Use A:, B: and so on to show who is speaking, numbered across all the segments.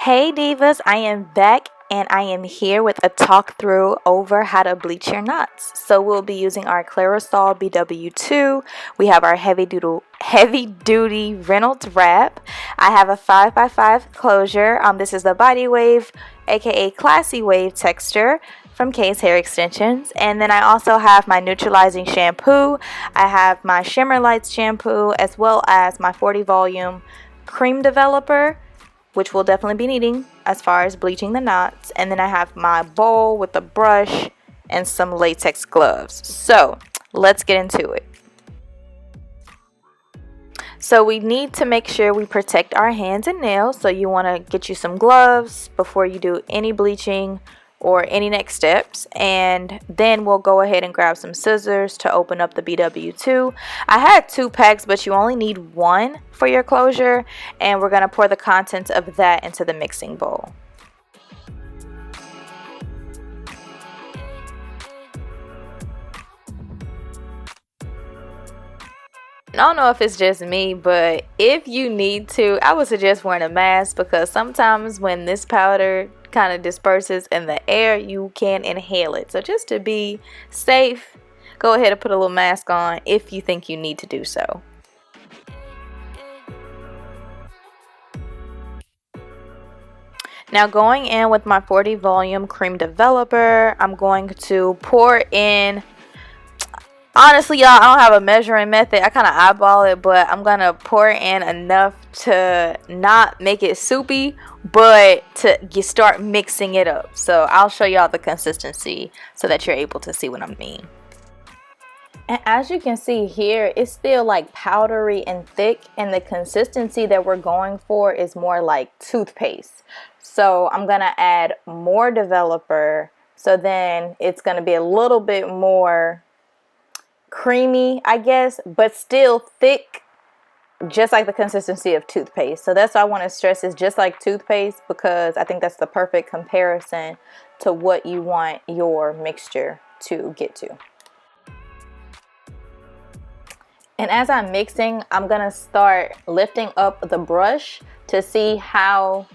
A: Hey divas, I am back and I am here with a talk through over how to bleach your knots. So we'll be using our Clarosol BW2. We have our heavy duty Reynolds wrap. I have a 5x5 closure. This is the body wave, aka classy wave texture from K's Hair Extensions. And then I also have my neutralizing shampoo. I have my Shimmer Lights shampoo as well as my 40 volume cream developer, which we'll definitely be needing as far as bleaching the knots. And then I have my bowl with a brush and some latex gloves. So let's get into it. So we need to make sure we protect our hands and nails. So you want to get you some gloves before you do any bleaching or any next steps, and then we'll go ahead and grab some scissors to open up the BW2. I had 2 packs, but you only need 1 for your closure, and we're going to pour the contents of that into the mixing bowl. I don't know if it's just me, but if you need to, I would suggest wearing a mask, because sometimes when this powder kind of disperses in the air, you can inhale it. So just to be safe, go ahead and put a little mask on if you think you need to do so. Now going in with my 40 volume cream developer, I'm going to pour in. Honestly, y'all, I don't have a measuring method. I kind of eyeball it, but I'm going to pour in enough to not make it soupy, but to start mixing it up. So I'll show y'all the consistency so that you're able to see what I mean. And as you can see here, it's still like powdery and thick, and the consistency that we're going for is more like toothpaste. So I'm going to add more developer, so then it's going to be a little bit more creamy, I guess, but still thick, just like the consistency of toothpaste. So that's why I want to stress is just like toothpaste, because I think that's the perfect comparison to what you want your mixture to get to. And as I'm mixing, I'm gonna start lifting up the brush to see how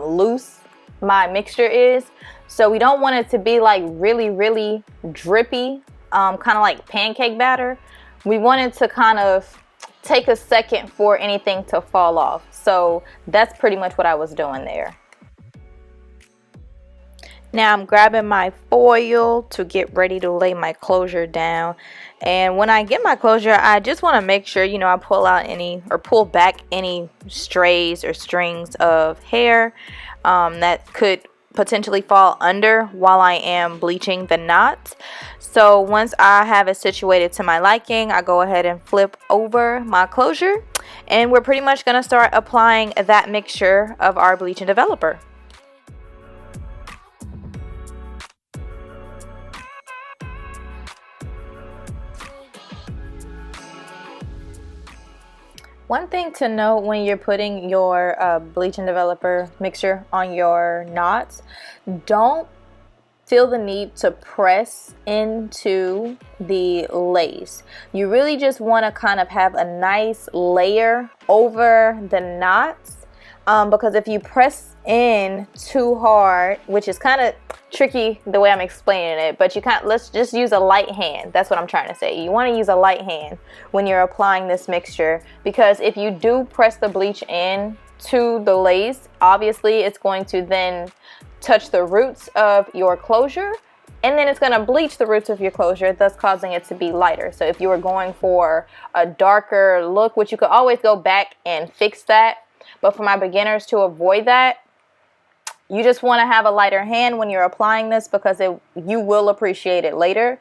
A: loose my mixture is. So we don't want it to be like really drippy, kind of like pancake batter. We want it to kind of take a second for anything to fall off. So that's pretty much what I was doing there. Now I'm grabbing my foil to get ready to lay my closure down. And when I get my closure, I just want to make sure, I pull back any strays or strings of hair that could potentially fall under while I am bleaching the knots. So once I have it situated to my liking, I go ahead and flip over my closure, and we're pretty much going to start applying that mixture of our bleaching developer. One thing to note when you're putting your bleaching developer mixture on your knots, don't feel the need to press into the lace. You really just want to kind of have a nice layer over the knots, because if you press in too hard, which is kind of tricky the way I'm explaining it, but let's just use a light hand. That's what I'm trying to say. You want to use a light hand when you're applying this mixture, because if you do press the bleach in to the lace, obviously it's going to then touch the roots of your closure, and then it's going to bleach the roots of your closure, thus causing it to be lighter. So if you were going for a darker look, which you could always go back and fix that, but for my beginners, to avoid that, you just want to have a lighter hand when you're applying this, because you will appreciate it later.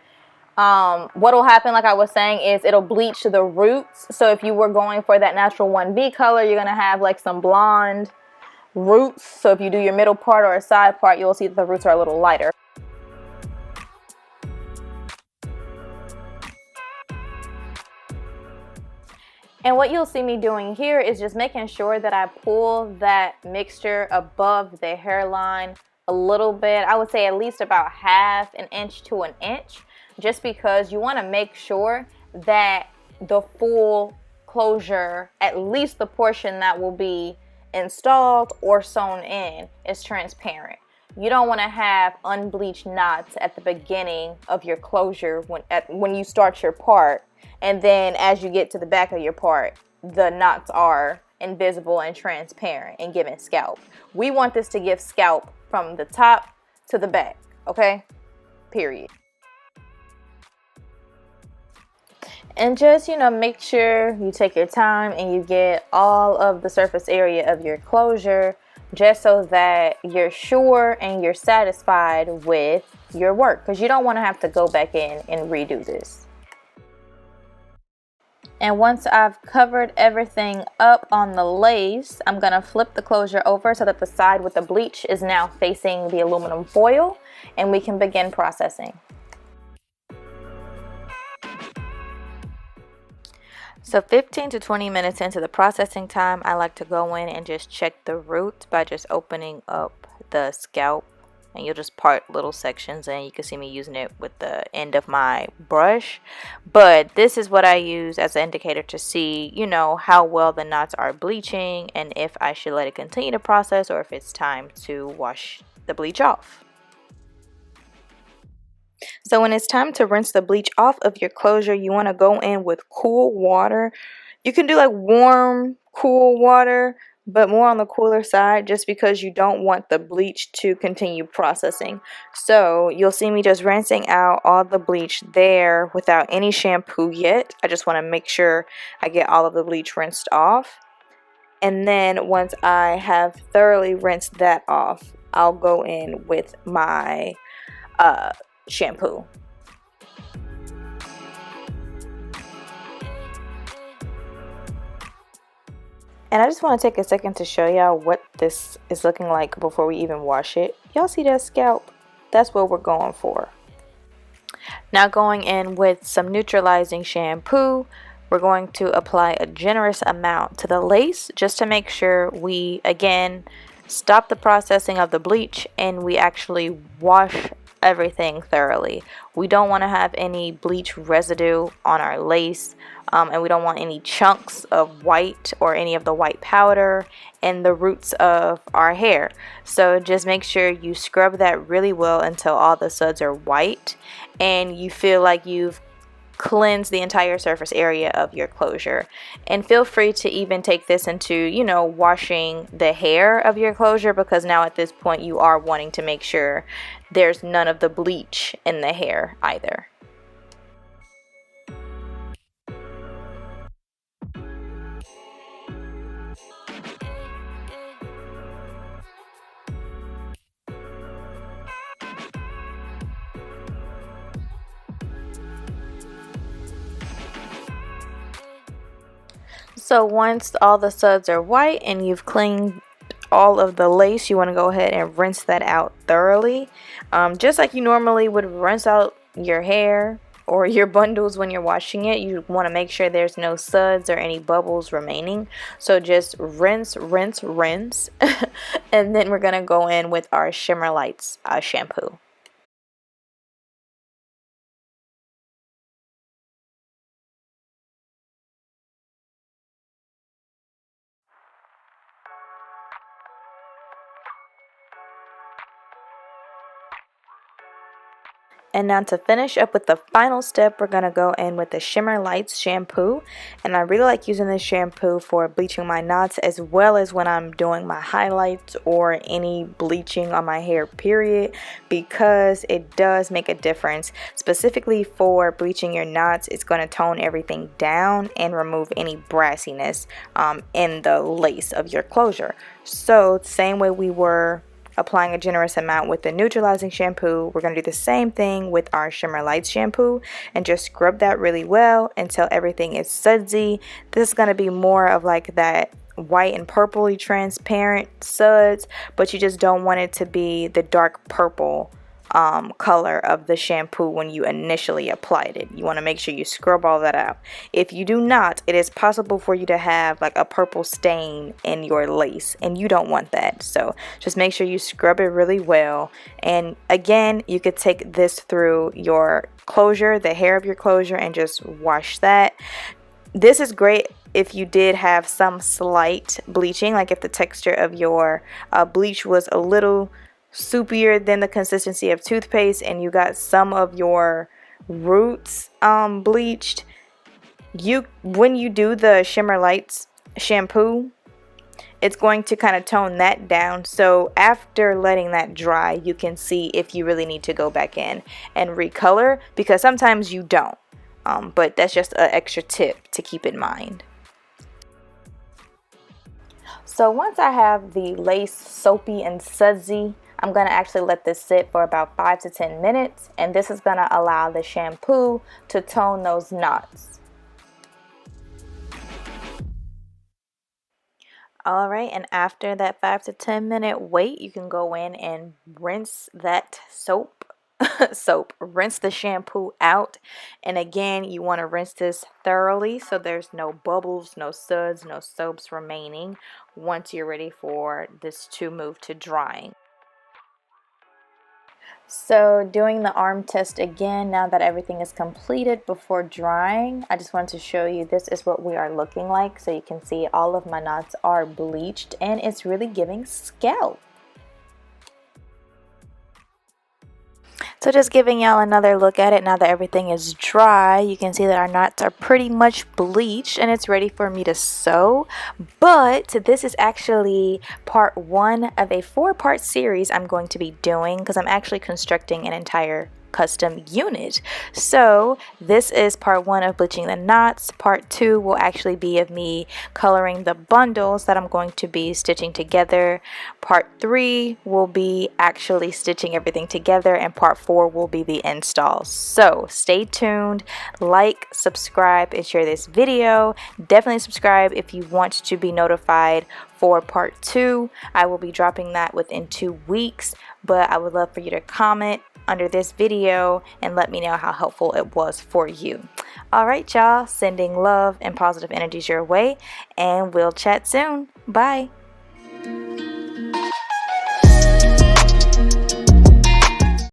A: What will happen, like I was saying, is it'll bleach the roots. So if you were going for that natural 1B color, you're going to have like some blonde roots. So if you do your middle part or a side part, you'll see that the roots are a little lighter. And what you'll see me doing here is just making sure that I pull that mixture above the hairline a little bit. I would say at least about ½ an inch to an inch, just because you want to make sure that the full closure, at least the portion that will be installed or sewn in is transparent. You don't want to have unbleached knots at the beginning of your closure when you start your part, and then as you get to the back of your part, the knots are invisible and transparent and giving scalp. We want this to give scalp from the top to the back, okay? Period. And just, make sure you take your time and you get all of the surface area of your closure, just so that you're sure and you're satisfied with your work, because you don't want to have to go back in and redo this. And once I've covered everything up on the lace, I'm going to flip the closure over so that the side with the bleach is now facing the aluminum foil, and we can begin processing. So 15 to 20 minutes into the processing time, I like to go in and just check the roots by just opening up the scalp, and you'll just part little sections, and you can see me using it with the end of my brush. But this is what I use as an indicator to see, how well the knots are bleaching and if I should let it continue to process or if it's time to wash the bleach off. So when it's time to rinse the bleach off of your closure, you want to go in with cool water. You can do like warm, cool water, but more on the cooler side, just because you don't want the bleach to continue processing. So you'll see me just rinsing out all the bleach there without any shampoo yet. I just want to make sure I get all of the bleach rinsed off. And then once I have thoroughly rinsed that off, I'll go in with my shampoo. And I just want to take a second to show y'all what this is looking like before we even wash it. Y'all see that scalp? That's what we're going for. Now going in with some neutralizing shampoo, we're going to apply a generous amount to the lace just to make sure we, again, stop the processing of the bleach and we actually wash everything thoroughly. We don't want to have any bleach residue on our lace, and we don't want any chunks of white or any of the white powder in the roots of our hair. So just make sure you scrub that really well until all the suds are white and you feel like you've cleanse the entire surface area of your closure. And feel free to even take this into, washing the hair of your closure, because now at this point you are wanting to make sure there's none of the bleach in the hair either. So once all the suds are white and you've cleaned all of the lace, you want to go ahead and rinse that out thoroughly, just like you normally would rinse out your hair or your bundles when you're washing it. You want to make sure there's no suds or any bubbles remaining. So just rinse, rinse, rinse. And then we're going to go in with our Shimmer Lights shampoo. And now to finish up with the final step, we're going to go in with the Shimmer Lights shampoo. And I really like using this shampoo for bleaching my knots, as well as when I'm doing my highlights or any bleaching on my hair, period, because it does make a difference. Specifically for bleaching your knots, it's going to tone everything down and remove any brassiness in the lace of your closure. So same way we were applying a generous amount with the neutralizing shampoo, we're going to do the same thing with our Shimmer Lights shampoo and just scrub that really well until everything is sudsy. This is going to be more of like that white and purpley transparent suds, but you just don't want it to be the dark purple color of the shampoo when you initially applied it. You want to make sure you scrub all that out. If you do not, it is possible for you to have like a purple stain in your lace, and you don't want that. So just make sure you scrub it really well. And again, you could take this through your closure, the hair of your closure, and just wash that. This is great if you did have some slight bleaching, like if the texture of your bleach was a little soupier than the consistency of toothpaste and you got some of your roots bleached, when you do the Shimmer Lights shampoo, it's going to kind of tone that down. So after letting that dry, you can see if you really need to go back in and recolor, because sometimes you don't. But that's just an extra tip to keep in mind. So once I have the lace soapy and sudsy, I'm going to actually let this sit for about 5 to 10 minutes, and this is going to allow the shampoo to tone those knots. Alright, and after that 5 to 10 minute wait, you can go in and rinse that rinse the shampoo out. And again, you want to rinse this thoroughly so there's no bubbles, no suds, no soaps remaining once you're ready for this to move to drying. So doing the arm test again, now that everything is completed before drying, I just wanted to show you this is what we are looking like. So you can see all of my knots are bleached and it's really giving scalp. So just giving y'all another look at it now that everything is dry. You can see that our knots are pretty much bleached and it's ready for me to sew. But this is actually part 1 of a 4-part series I'm going to be doing, because I'm actually constructing an entire custom unit. So this is part 1 of bleaching the knots. Part 2 will actually be of me coloring the bundles that I'm going to be stitching together. Part 3 will be actually stitching everything together, and part 4 will be the install. So stay tuned, like, subscribe, and share this video. Definitely subscribe if you want to be notified for part 2. I will be dropping that within 2 weeks, but I would love for you to comment under this video and let me know how helpful it was for you. Alright y'all, sending love and positive energies your way, and we'll chat soon. Bye.